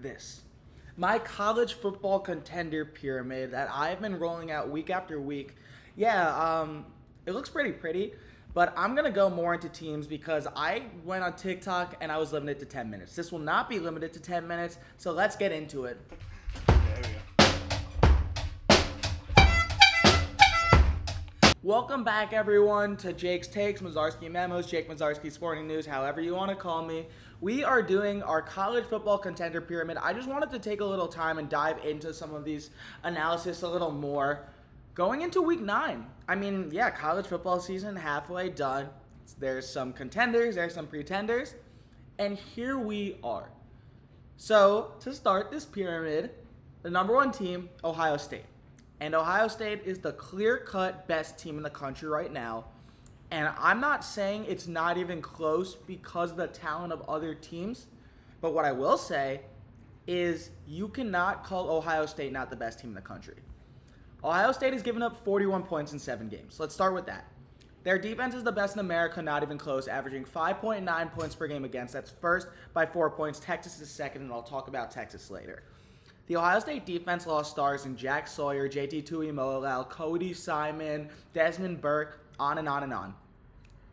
this. My college football contender pyramid that I've been rolling out week after week. It looks pretty pretty, but I'm going to go more into teams because I went on TikTok and I was limited to 10 minutes. This will not be limited to 10 minutes, so let's get into it. Welcome back, everyone, to Jake's Takes, Mazarski Memos, Jake Mazarski Sporting News, however you want to call me. We are doing our college football contender pyramid. I just wanted to take a little time and dive into some of these analysis a little more. Going into week 9, college football season halfway done. There's some contenders, there's some pretenders, and here we are. So, to start this pyramid, the number one team, Ohio State. And Ohio State is the clear-cut best team in the country right now. And I'm not saying it's not even close because of the talent of other teams. But what I will say is you cannot call Ohio State not the best team in the country. Ohio State has given up 41 points in 7 games. Let's start with that. Their defense is the best in America, not even close, averaging 5.9 points per game against. That's first by 4 points. Texas is second, and I'll talk about Texas later. The Ohio State defense lost stars in Jack Sawyer, JT Tuimoloau, Cody Simon, Desmond Burke, on and on and on.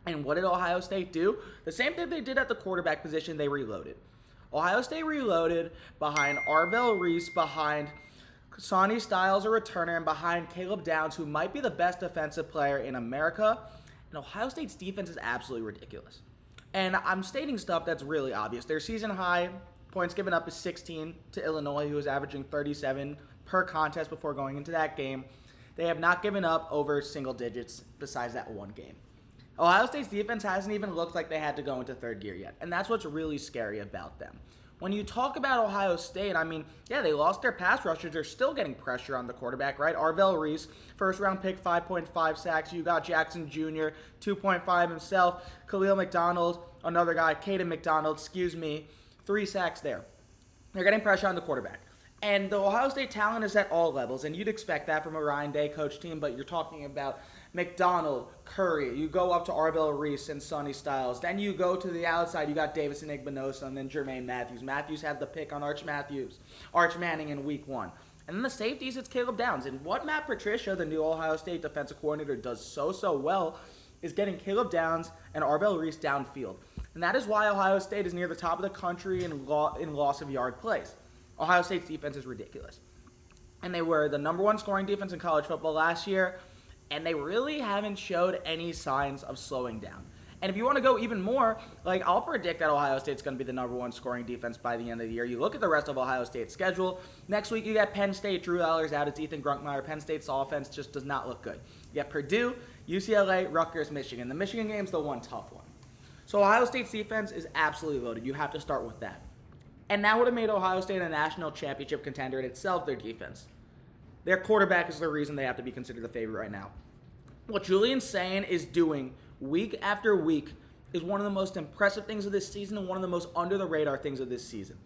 And what did Ohio State do? The same thing they did at the quarterback position, they reloaded. Ohio State reloaded behind Arvell Reese, behind Sonny Styles, a returner, and behind Caleb Downs, who might be the best defensive player in America. And Ohio State's defense is absolutely ridiculous. And I'm stating stuff that's really obvious. Their season high points given up is 16 to Illinois, who was averaging 37 per contest before going into that game. They have not given up over single digits besides that one game. Ohio State's defense hasn't even looked like they had to go into third gear yet, and that's what's really scary about them. When you talk about Ohio State, they lost their pass rushers. They're still getting pressure on the quarterback, right? Arvell Reese, first-round pick, 5.5 sacks. You got Jackson Jr., 2.5 himself. Khalil McDonald, another guy, Caden McDonald, 3 sacks there. They're getting pressure on the quarterback. And the Ohio State talent is at all levels, and you'd expect that from a Ryan Day coach team, but you're talking about McDonald, Curry, you go up to Arvell Reese and Sonny Styles. Then you go to the outside, you got Davison Igbinosa and then Jermaine Matthews. Matthews had the pick on Arch Manning in week 1. And then the safeties, it's Caleb Downs. And what Matt Patricia, the new Ohio State defensive coordinator, does so well is getting Caleb Downs and Arvell Reese downfield. And that is why Ohio State is near the top of the country in loss of yard plays. Ohio State's defense is ridiculous. And they were the number one scoring defense in college football last year, and they really haven't showed any signs of slowing down. And if you want to go even more, I'll predict that Ohio State's going to be the number one scoring defense by the end of the year. You look at the rest of Ohio State's schedule. Next week, you got Penn State. Drew Aller's out. It's Ethan Grunkmeyer. Penn State's offense just does not look good. You got Purdue, UCLA, Rutgers, Michigan. The Michigan game's the one tough one. So Ohio State's defense is absolutely loaded. You have to start with that. And that would have made Ohio State a national championship contender in itself, their defense. Their quarterback is the reason they have to be considered the favorite right now. What Julian Sayin is doing week after week is one of the most impressive things of this season and one of the most under-the-radar things of this season.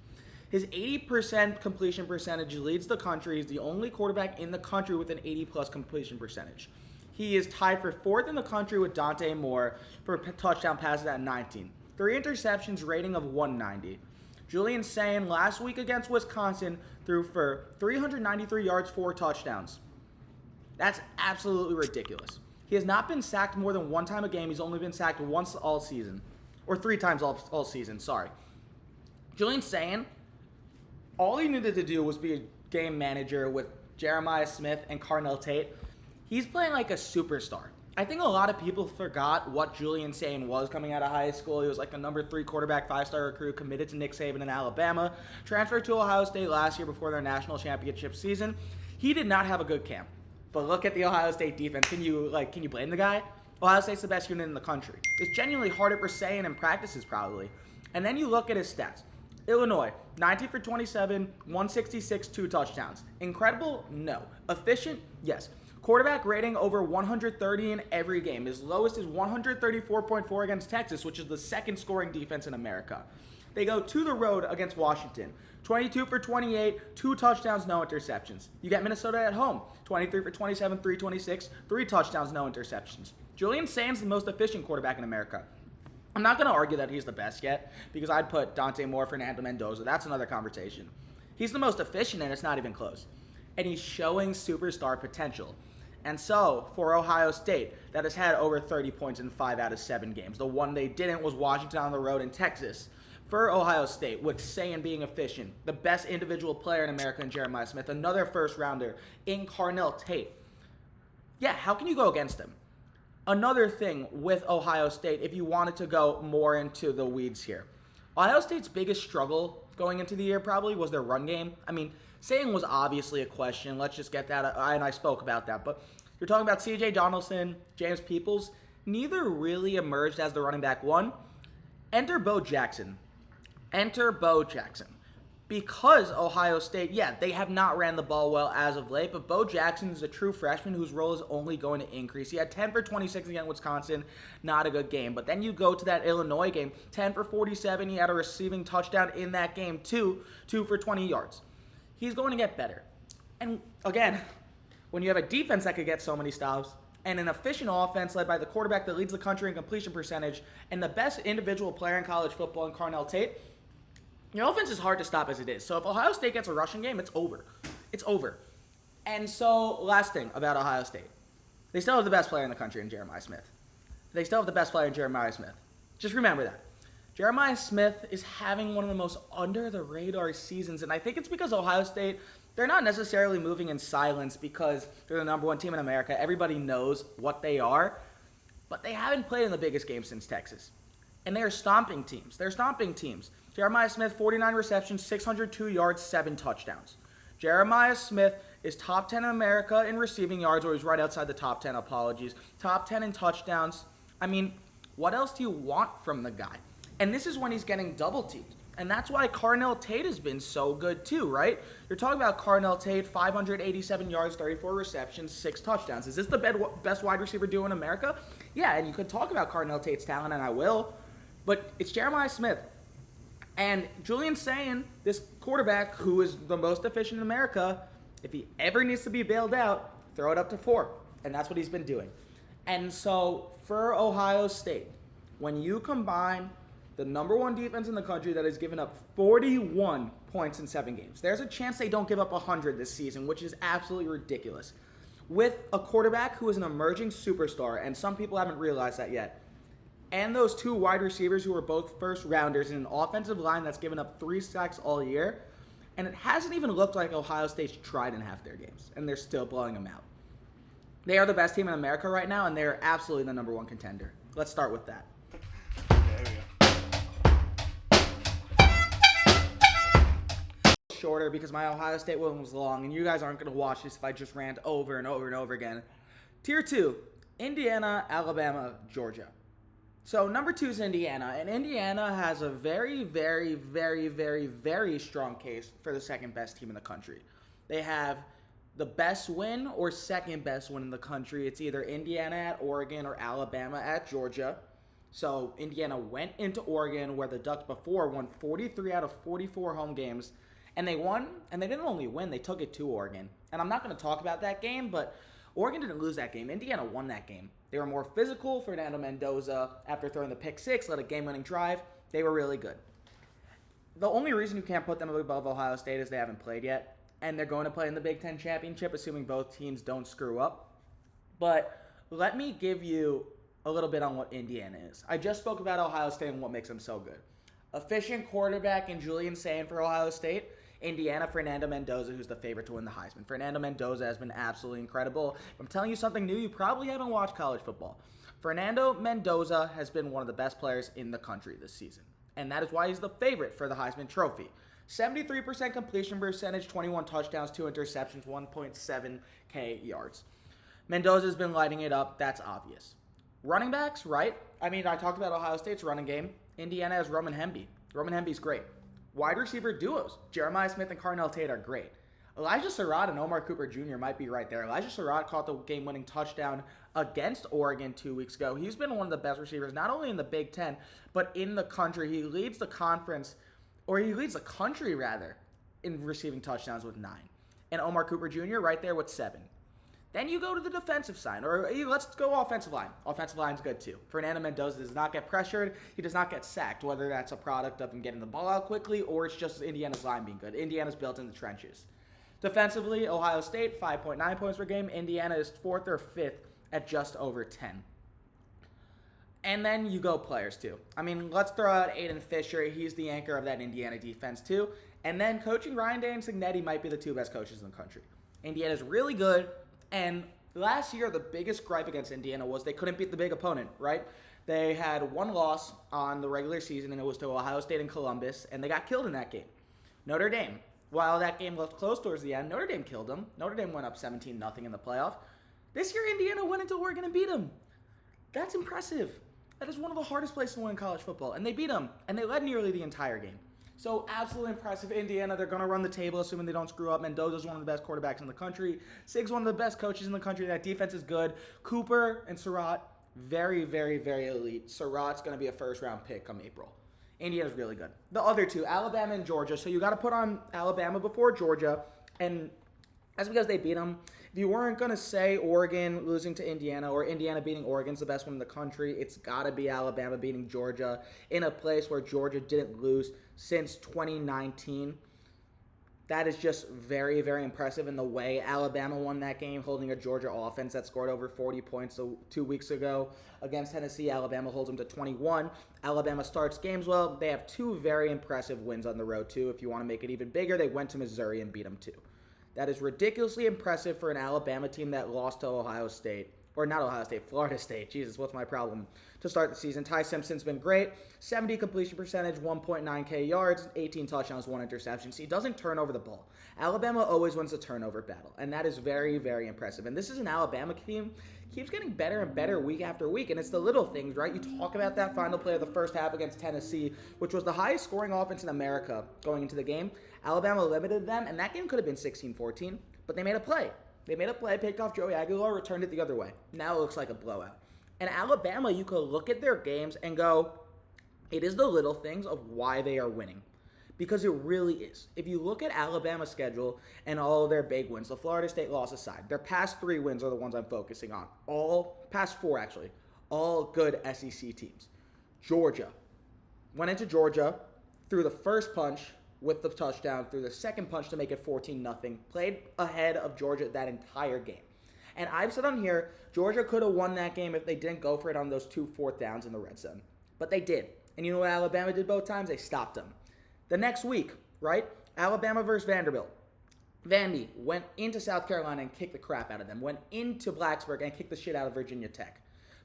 His 80% completion percentage leads the country. He's the only quarterback in the country with an 80-plus completion percentage. He is tied for 4th in the country with Dante Moore for touchdown passes at 19. 3 interceptions, rating of 190. Julian Sayin last week against Wisconsin threw for 393 yards, 4 touchdowns. That's absolutely ridiculous. He has not been sacked more than 1 time a game. He's only been sacked once all season. Or 3 times all season, sorry. Julian Sayin, all he needed to do was be a game manager with Jeremiah Smith and Carnell Tate. He's playing like a superstar. I think a lot of people forgot what Julian Sayin was coming out of high school. He was like a number 3 quarterback, 5-star recruit, committed to Nick Saban in Alabama, transferred to Ohio State last year before their national championship season. He did not have a good camp. But look at the Ohio State defense. Can you blame the guy? Ohio State's the best unit in the country. It's genuinely harder for Sayin in practices probably. And then you look at his stats. Illinois, 19 for 27, 166, 2 touchdowns. Incredible? No. Efficient? Yes. Quarterback rating over 130 in every game. His lowest is 134.4 against Texas, which is the 2nd scoring defense in America. They go to the road against Washington. 22 for 28, 2 touchdowns, no interceptions. You get Minnesota at home. 23 for 27, 326, 3 touchdowns, no interceptions. Julian Sayin's the most efficient quarterback in America. I'm not going to argue that he's the best yet because I'd put Dante Moore, Fernando Mendoza. That's another conversation. He's the most efficient, and it's not even close. And he's showing superstar potential. And so, for Ohio State, that has had over 30 points in 5 out of 7 games. The one they didn't was Washington on the road in Texas. For Ohio State, with Sayin being efficient, the best individual player in America in Jeremiah Smith, another first-rounder in Carnell Tate. Yeah, how can you go against him? Another thing with Ohio State, if you wanted to go more into the weeds here, Ohio State's biggest struggle going into the year probably was their run game. I mean, Sayin was obviously a question. Let's just get that. And I spoke about that. But you're talking about C.J. Donaldson, James Peoples. Neither really emerged as the running back one. Enter Bo Jackson. Because Ohio State, yeah, they have not ran the ball well as of late, but Bo Jackson is a true freshman whose role is only going to increase. He had 10 for 26 against Wisconsin, not a good game. But then you go to that Illinois game, 10 for 47. He had a receiving touchdown in that game, two for 20 yards. He's going to get better. And again, when you have a defense that could get so many stops, and an efficient offense led by the quarterback that leads the country in completion percentage, and the best individual player in college football in Carnell Tate, your offense is hard to stop as it is. So if Ohio State gets a rushing game, it's over. It's over. And so, last thing about Ohio State. They still have the best player in the country in Jeremiah Smith. Just remember that. Jeremiah Smith is having one of the most under-the-radar seasons, and I think it's because Ohio State, they're not necessarily moving in silence because they're the number one team in America. Everybody knows what they are, but they haven't played in the biggest game since Texas. And they are stomping teams. Jeremiah Smith, 49 receptions, 602 yards, 7 touchdowns. Jeremiah Smith is top 10 in America in receiving yards, or he's right outside the top 10, Top 10 in touchdowns. I mean, what else do you want from the guy? And this is when he's getting double teamed. And that's why Carnell Tate has been so good too, right? You're talking about Carnell Tate, 587 yards, 34 receptions, 6 touchdowns. Is this the best wide receiver duo in America? Yeah, and you could talk about Carnell Tate's talent, and I will. But it's Jeremiah Smith. And Julian Sayin, this quarterback who is the most efficient in America, if he ever needs to be bailed out, throw it up to 4. And that's what he's been doing. And so for Ohio State, when you combine the number one defense in the country that has given up 41 points in 7 games, there's a chance they don't give up 100 this season, which is absolutely ridiculous, with a quarterback who is an emerging superstar, and some people haven't realized that yet, and those 2 wide receivers who are both first-rounders in an offensive line that's given up 3 sacks all year, and it hasn't even looked like Ohio State's tried in half their games, and they're still blowing them out. They are the best team in America right now, and they're absolutely the number one contender. Let's start with that. Shorter because my Ohio State one was long, and you guys aren't going to watch this if I just rant over and over and over again. Tier 2, Indiana, Alabama, Georgia. So number 2 is Indiana, and Indiana has a very, very, very, very, very strong case for the second best team in the country. They have the best win or second best win in the country. It's either Indiana at Oregon or Alabama at Georgia. So Indiana went into Oregon, where the Ducks before won 43 out of 44 home games, and they won, and they didn't only win, they took it to Oregon. And I'm not going to talk about that game, but Oregon didn't lose that game. Indiana won that game. They were more physical. Fernando Mendoza, after throwing the pick 6, led a game-winning drive. They were really good. The only reason you can't put them above Ohio State is they haven't played yet, and they're going to play in the Big Ten Championship, assuming both teams don't screw up. But let me give you a little bit on what Indiana is. I just spoke about Ohio State and what makes them so good. Efficient quarterback in Julian Sayin for Ohio State. Indiana, Fernando Mendoza, who's the favorite to win the Heisman. Fernando Mendoza has been absolutely incredible. If I'm telling you something new, you probably haven't watched college football. Fernando Mendoza has been one of the best players in the country this season, and that is why he's the favorite for the Heisman Trophy. 73% completion percentage, 21 touchdowns, 2 interceptions, 1.7K yards. Mendoza's been lighting it up. That's obvious. Running backs, right? I mean, I talked about Ohio State's running game. Indiana has Roman Hemby. Roman Hemby's great. Wide receiver duos, Jeremiah Smith and Carnell Tate are great. Elijah Surratt and Omar Cooper Jr. might be right there. Elijah Surratt caught the game-winning touchdown against Oregon 2 weeks ago. He's been one of the best receivers, not only in the Big Ten, but in the country. He leads the conference, or he leads the country, rather, in receiving touchdowns with 9. And Omar Cooper Jr. right there with 7. Then you go to the defensive side, or let's go offensive line. Offensive line's good too. Fernando Mendoza does not get pressured. He does not get sacked, whether that's a product of him getting the ball out quickly or it's just Indiana's line being good. Indiana's built in the trenches. Defensively, Ohio State, 5.9 points per game. Indiana is 4th or 5th at just over 10. And then you go players too. I mean, let's throw out Aiden Fisher. He's the anchor of that Indiana defense too. And then coaching Ryan Day and Cignetti might be the 2 best coaches in the country. Indiana's really good. And last year, the biggest gripe against Indiana was they couldn't beat the big opponent, right? They had 1 loss on the regular season, and it was to Ohio State and Columbus, and they got killed in that game. Notre Dame, while that game looked close towards the end, Notre Dame killed them. Notre Dame went up 17-0 in the playoff. This year, Indiana went into Oregon and beat them. That's impressive. That is one of the hardest places to win in college football, and they beat them, and they led nearly the entire game. So absolutely impressive. Indiana, they're going to run the table, assuming they don't screw up. Mendoza's one of the best quarterbacks in the country. Sig's one of the best coaches in the country. That defense is good. Cooper and Surratt, very, very, very elite. Surratt's going to be a first-round pick come April. Indiana's really good. The other 2, Alabama and Georgia. So you got to put on Alabama before Georgia, and that's because they beat them. If you weren't going to say Oregon losing to Indiana or Indiana beating Oregon's the best one in the country, it's got to be Alabama beating Georgia in a place where Georgia didn't lose since 2019. That is just very, very impressive in the way Alabama won that game, holding a Georgia offense that scored over 40 points 2 weeks ago against Tennessee. Alabama holds them to 21. Alabama starts games well. They have 2 very impressive wins on the road, too. If you want to make it even bigger, they went to Missouri and beat them, too. That is ridiculously impressive for an Alabama team that lost to Ohio State. Or not Ohio State, Florida State. Jesus, what's my problem? To start the season, Ty Simpson's been great. 70 completion percentage, 1.9K yards, 18 touchdowns, 1 interception. So he doesn't turn over the ball. Alabama always wins the turnover battle, and that is very, very impressive. And this is an Alabama team keeps getting better and better week after week, and it's the little things, right? You talk about that final play of the first half against Tennessee, which was the highest scoring offense in America going into the game. Alabama limited them, and that game could have been 16-14, but they made a play. They made a play, picked off Joey Aguilar, returned it the other way. Now it looks like a blowout. And Alabama, you could look at their games and go, it is the little things of why they are winning. Because it really is. If you look at Alabama's schedule and all of their big wins, the Florida State loss aside, their past 3 wins are the ones I'm focusing on. Past 4 actually, all good SEC teams. Georgia. Went into Georgia, threw the first punch with the touchdown, threw the second punch to make it 14-0. Played ahead of Georgia that entire game. And I've said on here, Georgia could have won that game if they didn't go for it on those 2 4th downs in the red zone. But they did. And you know what Alabama did both times? They stopped them. The next week, right? Alabama versus Vanderbilt. Vandy went into South Carolina and kicked the crap out of them. Went into Blacksburg and kicked the shit out of Virginia Tech.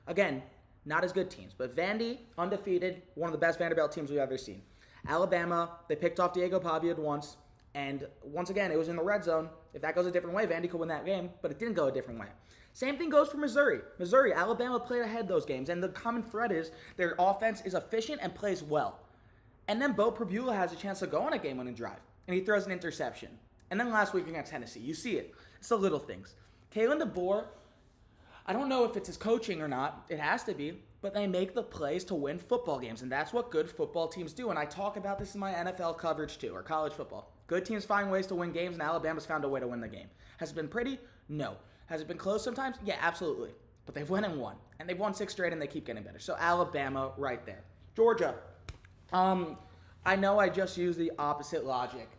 Again, not as good teams. But Vandy, undefeated, one of the best Vanderbilt teams we've ever seen. Alabama, they picked off Diego Pavia once. And once again, it was in the red zone. If that goes a different way, Vandy could win that game. But it didn't go a different way. Same thing goes for Missouri. Alabama played ahead those games. And the common thread is their offense is efficient and plays well. And then Bo Prabula has a chance to go on a game-winning drive, and he throws an interception. And then last week against Tennessee, you see it. It's the little things. Kalen DeBoer, I don't know if it's his coaching or not. It has to be. But they make the plays to win football games, and that's what good football teams do. And I talk about this in my NFL coverage too, or college football. Good teams find ways to win games, and Alabama's found a way to win the game. Has it been pretty? No. Has it been close sometimes? Yeah, absolutely. But they've won and won. And they've won 6 straight, and they keep getting better. So Alabama right there. Georgia. I know I just used the opposite logic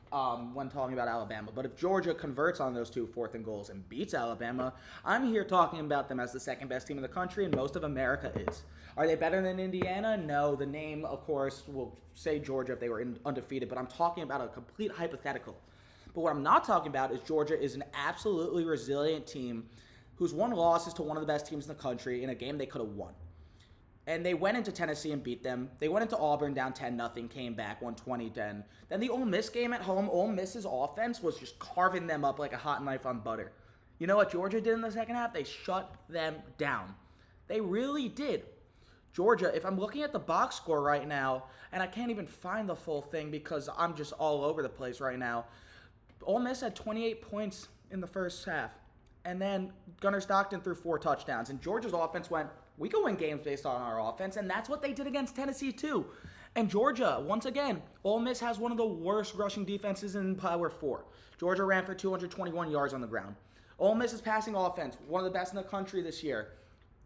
when talking about Alabama, but if Georgia converts on those 2 4th and goals and beats Alabama, I'm here talking about them as the 2nd best team in the country, and most of America is. Are they better than Indiana? No. The name, of course, will say Georgia if they were undefeated, but I'm talking about a complete hypothetical. But what I'm not talking about is Georgia is an absolutely resilient team whose one loss is to one of the best teams in the country in a game they could have won. And they went into Tennessee and beat them. They went into Auburn down 10-0, came back, won 20-10. Then the Ole Miss game at home, Ole Miss's offense was just carving them up like a hot knife on butter. You know what Georgia did in the second half? They shut them down. They really did. Georgia, if I'm looking at the box score right now, and I can't even find the full thing because I'm just all over the place right now, Ole Miss had 28 points in the first half. And then Gunnar Stockton threw 4 touchdowns. And Georgia's offense went, we can win games based on our offense. And that's what they did against Tennessee, too. And Georgia, once again, Ole Miss has one of the worst rushing defenses in Power 4. Georgia ran for 221 yards on the ground. Ole Miss's passing offense, one of the best in the country this year.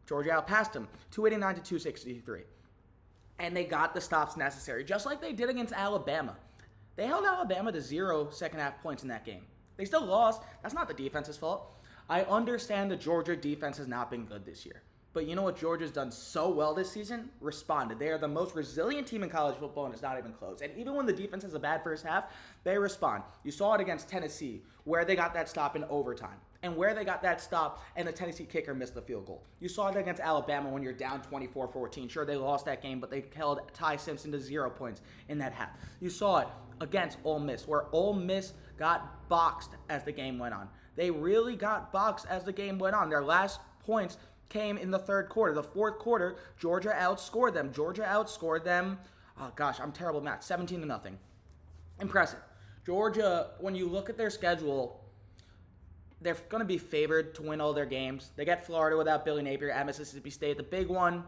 Georgia outpassed them, 289 to 263. And they got the stops necessary, just like they did against Alabama. They held Alabama to 0 second-half points in that game. They still lost. That's not the defense's fault. I understand the Georgia defense has not been good this year. But you know what Georgia's done so well this season? Responded. They are the most resilient team in college football, and it's not even close. And even when the defense has a bad first half, they respond. You saw it against Tennessee, where they got that stop in overtime, and where they got that stop, and the Tennessee kicker missed the field goal. You saw it against Alabama when you're down 24-14. Sure, they lost that game, but they held Ty Simpson to 0 points in that half. You saw it against Ole Miss, where Ole Miss got boxed as the game went on. They really got boxed as the game went on. Their last points came in the third quarter. The fourth quarter, Georgia outscored them. Oh gosh, I'm terrible at math. 17-0. Impressive. Georgia, when you look at their schedule, they're going to be favored to win all their games. They get Florida without Billy Napier at Mississippi State. The big one,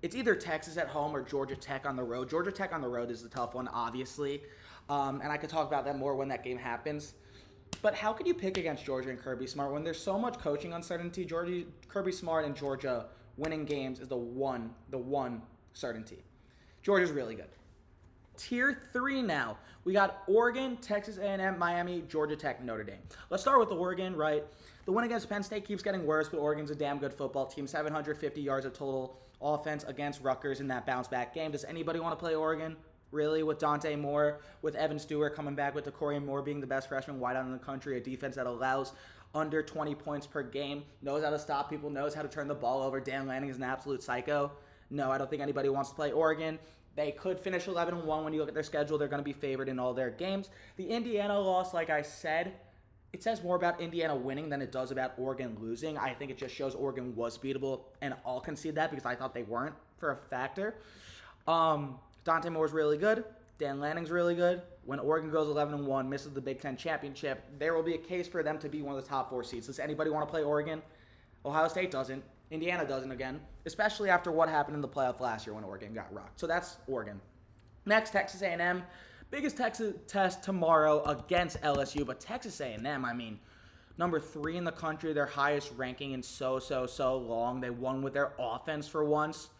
it's either Texas at home or Georgia Tech on the road. Georgia Tech on the road is the tough one, obviously. And I could talk about that more when that game happens. But how could you pick against Georgia and Kirby Smart when there's so much coaching uncertainty? Kirby Smart and Georgia winning games is the one certainty. Georgia's really good. Tier 3 now. We got Oregon, Texas A&M, Miami, Georgia Tech, Notre Dame. Let's start with Oregon, right? The win against Penn State keeps getting worse, but Oregon's a damn good football team. 750 yards of total offense against Rutgers in that bounce-back game. Does anybody want to play Oregon? Really, with Dante Moore, with Evan Stewart coming back, with DeCorian Moore being the best freshman wideout in the country, a defense that allows under 20 points per game, knows how to stop people, knows how to turn the ball over. Dan Lanning is an absolute psycho. No, I don't think anybody wants to play Oregon. They could finish 11-1 when you look at their schedule. They're going to be favored in all their games. The Indiana loss, like I said, it says more about Indiana winning than it does about Oregon losing. I think it just shows Oregon was beatable, and I'll concede that because I thought they weren't for a factor. Dante Moore's really good. Dan Lanning's really good. When Oregon goes 11-1, misses the Big Ten championship, there will be a case for them to be one of the top 4 seeds. Does anybody want to play Oregon? Ohio State doesn't. Indiana doesn't again, especially after what happened in the playoff last year when Oregon got rocked. So that's Oregon. Next, Texas A&M. Biggest Texas test tomorrow against LSU, but Texas A&M, I mean, number 3 in the country, their highest ranking in so long. They won with their offense for once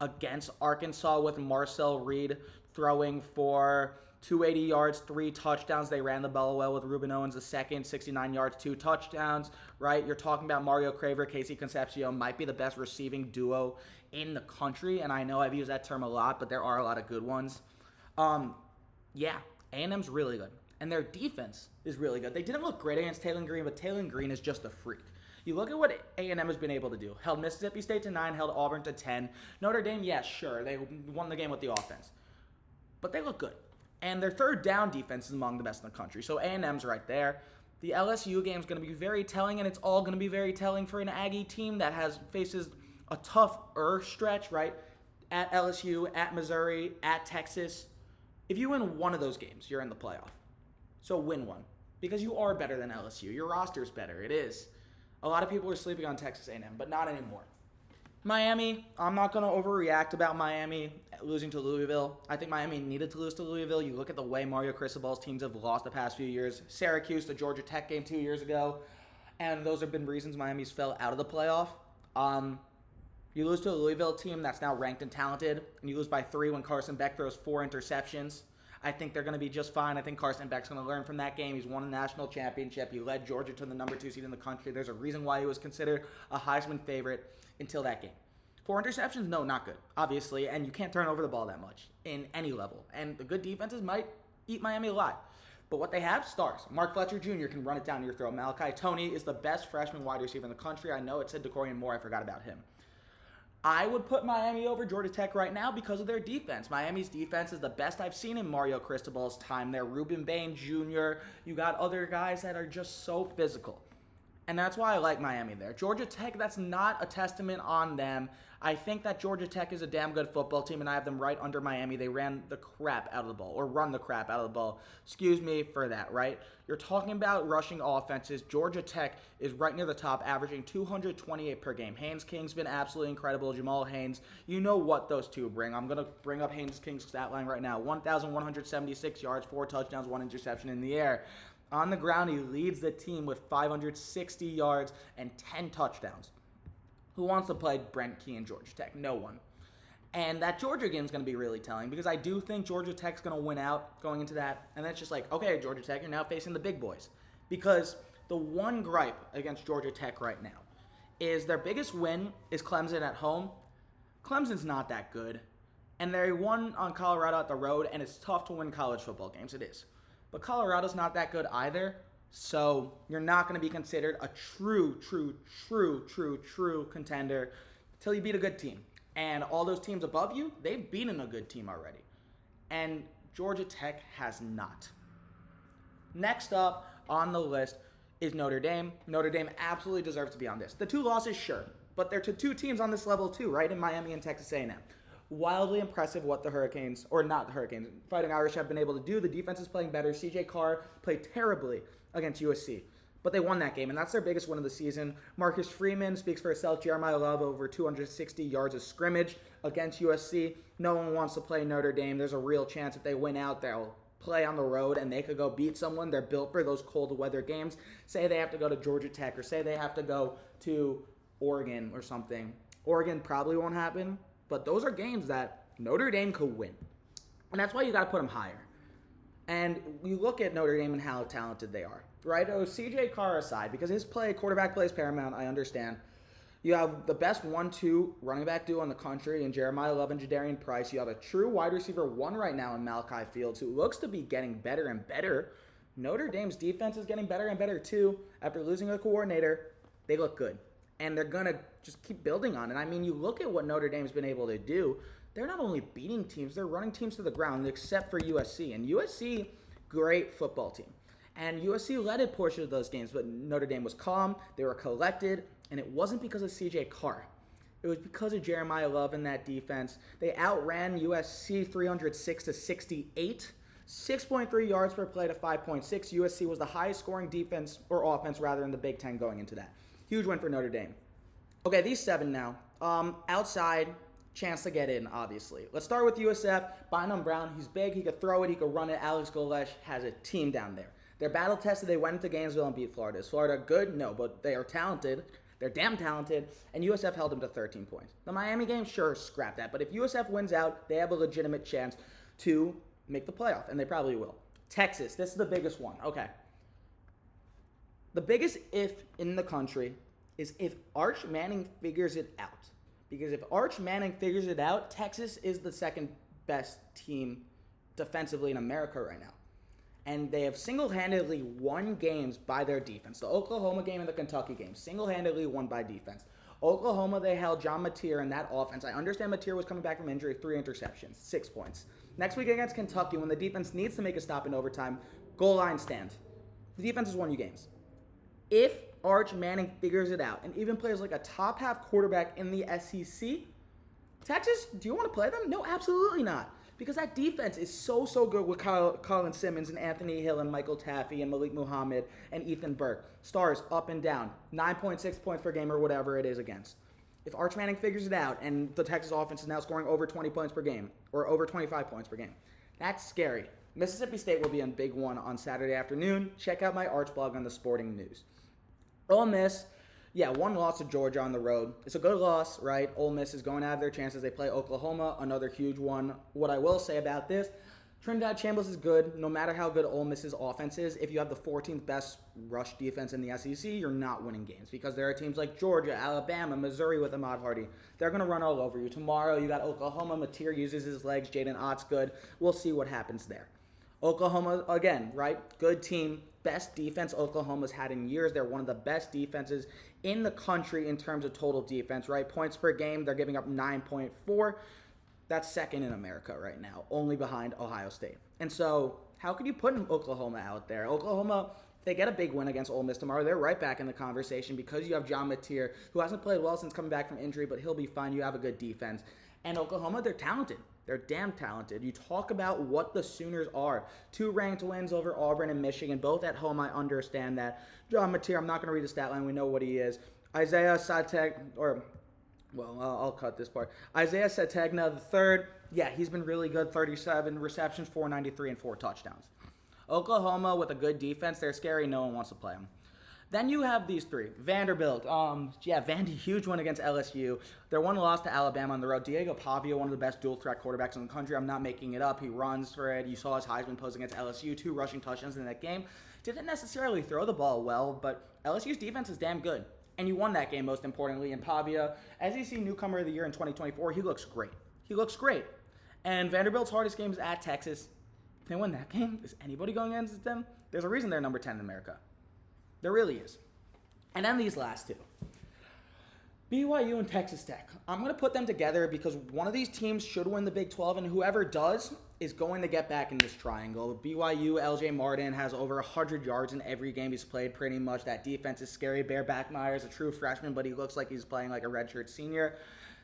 against Arkansas with Marcel Reed throwing for 280 yards, 3 touchdowns. They ran the ball well with Ruben Owens the second, 69 yards, 2 touchdowns, right? You're talking about Mario Craver, Casey Concepcion might be the best receiving duo in the country, and I know I've used that term a lot, but there are a lot of good ones. Yeah, A&M's really good, and their defense is really good. They didn't look great against Taylor Green, but Taylor Green is just a freak. You look at what A&M has been able to do. Held Mississippi State to 9, held Auburn to 10. Notre Dame, yeah, sure, they won the game with the offense. But they look good. And their third down defense is among the best in the country. So A&M's right there. The LSU game is going to be very telling, and it's all going to be very telling for an Aggie team that faces a tougher stretch, right? At LSU, at Missouri, at Texas. If you win one of those games, you're in the playoff. So win one. Because you are better than LSU. Your roster's better. It is. A lot of people are sleeping on Texas A&M, but not anymore. Miami, I'm not going to overreact about Miami losing to Louisville. I think Miami needed to lose to Louisville. You look at the way Mario Cristobal's teams have lost the past few years. Syracuse, the Georgia Tech game 2 years ago. And those have been reasons Miami's fell out of the playoff. You lose to a Louisville team that's now ranked and talented, and you lose by 3 when Carson Beck throws 4 interceptions. I think they're going to be just fine. I think Carson Beck's going to learn from that game. He's won a national championship. He led Georgia to the number 2 seed in the country. There's a reason why he was considered a Heisman favorite until that game. 4 interceptions? No, not good, obviously, and you can't turn over the ball that much in any level. And the good defenses might eat Miami alive. But what they have, stars. Mark Fletcher Jr. can run it down your throat. Malachi Toney is the best freshman wide receiver in the country. I know it said DeCorian Moore. I forgot about him. I would put Miami over Georgia Tech right now because of their defense. Miami's defense is the best I've seen in Mario Cristobal's time there. Ruben Bain Jr., you got other guys that are just so physical. And that's why I like Miami there. Georgia Tech, that's not a testament on them. I think that Georgia Tech is a damn good football team, and I have them right under Miami. They ran the crap out of the ball, or run the crap out of the ball. Excuse me for that, right? You're talking about rushing offenses. Georgia Tech is right near the top, averaging 228 per game. Haynes King's been absolutely incredible. Jamal Haynes, you know what those two bring. I'm going to bring up Haynes King's stat line right now. 1,176 yards, 4 touchdowns, 1 interception in the air. On the ground, he leads the team with 560 yards and 10 touchdowns. Who wants to play Brent Key in Georgia Tech? No one. And that Georgia game is going to be really telling because I do think Georgia Tech's going to win out going into that. And that's just like, okay, Georgia Tech, you're now facing the big boys. Because the one gripe against Georgia Tech right now is their biggest win is Clemson at home. Clemson's not that good. And they won on Colorado at the road, and it's tough to win college football games. It is. But Colorado's not that good either. So you're not going to be considered a true contender until you beat a good team. And all those teams above you, they've beaten a good team already. And Georgia Tech has not. Next up on the list is Notre Dame. Notre Dame absolutely deserves to be on this. The two losses, sure. But they're to two teams on this level too, right? In Miami and Texas A&M. Wildly impressive what the Hurricanes, or not the Hurricanes, Fighting Irish have been able to do. The defense is playing better. CJ Carr played terribly against USC. But they won that game, and that's their biggest win of the season. Marcus Freeman speaks for itself. Jeremiah Love over 260 yards of scrimmage against USC. No one wants to play Notre Dame. There's a real chance if they win out, they'll play on the road, and they could go beat someone. They're built for those cold weather games. Say they have to go to Georgia Tech, or say they have to go to Oregon or something. Oregon probably won't happen, but those are games that Notre Dame could win. And that's why you got to put them higher. And you look at Notre Dame and how talented they are, right? Oh, CJ Carr aside, because his quarterback play is paramount, I understand. You have the best 1-2 running back duo in the country in Jeremiah Love and Jadarian Price. You have a true wide receiver 1 right now in Malachi Fields, who looks to be getting better and better. Notre Dame's defense is getting better and better too. After losing a coordinator, they look good. And they're going to just keep building on it. I mean, you look at what Notre Dame's been able to do. They're not only beating teams, they're running teams to the ground, except for USC. And USC, great football team. And USC led a portion of those games, but Notre Dame was calm, they were collected, and it wasn't because of CJ Carr. It was because of Jeremiah Love and that defense. They outran USC 306-68, 6.3 yards per play to 5.6. USC was the highest scoring defense, or offense rather, in the Big Ten going into that. Huge win for Notre Dame. Okay, these 7 now. Outside, chance to get in, obviously. Let's start with USF. Bynum Brown, he's big, he could throw it, he could run it. Alex Golesh has a team down there. They're battle tested. They went into Gainesville and beat Florida. Is Florida good? No, but they are talented. They're damn talented, and USF held them to 13 points. The Miami game, sure, scrap that. But if USF wins out, they have a legitimate chance to make the playoff, and they probably will. Texas, this is the biggest one. Okay. The biggest if in the country is if Arch Manning figures it out. Because if Arch Manning figures it out, Texas is the second best team defensively in America right now. And they have single-handedly won games by their defense. The Oklahoma game and the Kentucky game, single-handedly won by defense. Oklahoma, they held John Mateer in that offense. I understand Mateer was coming back from injury, 3 interceptions, 6 points. Next week against Kentucky, when the defense needs to make a stop in overtime, goal line stand. The defense has won you games. If Arch Manning figures it out and even plays like a top-half quarterback in the SEC, Texas, do you want to play them? No, absolutely not. Because that defense is so good with Colin Simmons and Anthony Hill and Michael Taffy and Malik Muhammad and Ethan Burke. Stars up and down, 9.6 points per game or whatever it is against. If Arch Manning figures it out and the Texas offense is now scoring over 20 points per game or over 25 points per game, that's scary. Mississippi State will be on Big One on Saturday afternoon. Check out my Arch blog on the Sporting News. Ole Miss, yeah, 1 loss to Georgia on the road. It's a good loss, right? Ole Miss is going to have their chances. They play Oklahoma, another huge one. What I will say about this, Trinidad Chambliss is good. No matter how good Ole Miss's offense is, if you have the 14th best rush defense in the SEC, you're not winning games because there are teams like Georgia, Alabama, Missouri with Ahmad Hardy. They're going to run all over you. Tomorrow, you got Oklahoma. Mateer uses his legs. Jaden Ott's good. We'll see what happens there. Oklahoma, again, right? Good team. Best defense Oklahoma's had in years. They're one of the best defenses in the country in terms of total defense, right? Points per game, they're giving up 9.4. That's second in America right now, only behind Ohio State. And so how could you put Oklahoma out there? Oklahoma, if they get a big win against Ole Miss tomorrow, they're right back in the conversation because you have John Mateer, who hasn't played well since coming back from injury, but he'll be fine. You have a good defense. And Oklahoma, they're talented. They're damn talented. You talk about what the Sooners are. 2 ranked wins over Auburn and Michigan, both at home. I understand that. John Mateer, I'm not going to read the stat line. We know what he is. Isaiah Satek, I'll cut this part. Isaiah Sategna III, yeah, he's been really good. 37 receptions, 493, and 4 touchdowns. Oklahoma with a good defense, they're scary. No one wants to play them. Then you have these three. Vanderbilt. Vandy, huge win against LSU. Their one loss to Alabama on the road. Diego Pavia, one of the best dual-threat quarterbacks in the country. I'm not making it up. He runs for it. You saw his Heisman pose against LSU. 2 rushing touchdowns in that game. Didn't necessarily throw the ball well, but LSU's defense is damn good. And you won that game, most importantly. And Pavia, SEC Newcomer of the Year in 2024, he looks great. He looks great. And Vanderbilt's hardest game is at Texas. If they win that game, is anybody going against them? There's a reason they're number 10 in America. There really is. And then these last two. BYU and Texas Tech. I'm going to put them together because one of these teams should win the Big 12, and whoever does is going to get back in this triangle. BYU, LJ Martin has over 100 yards in every game he's played pretty much. That defense is scary. Bear Backmeyer is a true freshman, but he looks like he's playing like a redshirt senior.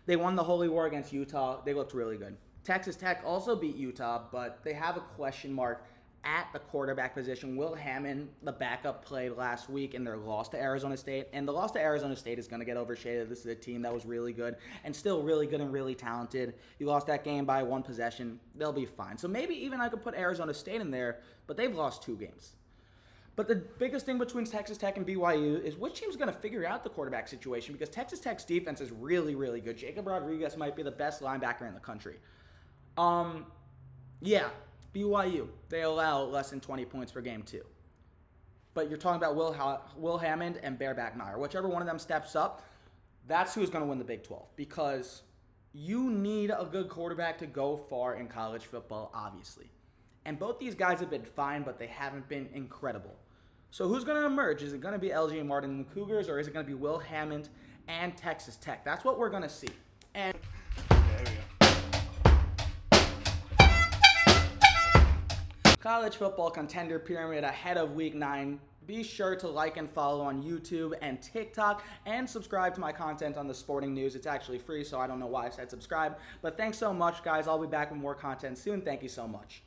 They won the Holy War against Utah. They looked really good. Texas Tech also beat Utah, but they have a question mark at the quarterback position. Will Hammond, the backup, played last week in their loss to Arizona State, and the loss to Arizona State is going to get overshaded. This is a team that was really good and still really good and really talented. You lost that game by 1 possession. They'll be fine. So maybe even I could put Arizona State in there, but they've lost 2 games. But the biggest thing between Texas Tech and BYU is which team's going to figure out the quarterback situation, because Texas Tech's defense is really, really good. Jacob Rodriguez might be the best linebacker in the country. BYU, they allow less than 20 points per game too. But you're talking about Will Hammond and Bear Backmeyer. Whichever one of them steps up, that's who's going to win the Big 12, because you need a good quarterback to go far in college football, obviously. And both these guys have been fine, but they haven't been incredible. So who's going to emerge? Is it going to be LJ Martin and the Cougars, or is it going to be Will Hammond and Texas Tech? That's what we're going to see. And college football contender pyramid ahead of week 9. Be sure to like and follow on YouTube and TikTok, and subscribe to my content on the Sporting News. It's actually free, so I don't know why I said subscribe. But thanks so much, guys. I'll be back with more content soon. Thank you so much.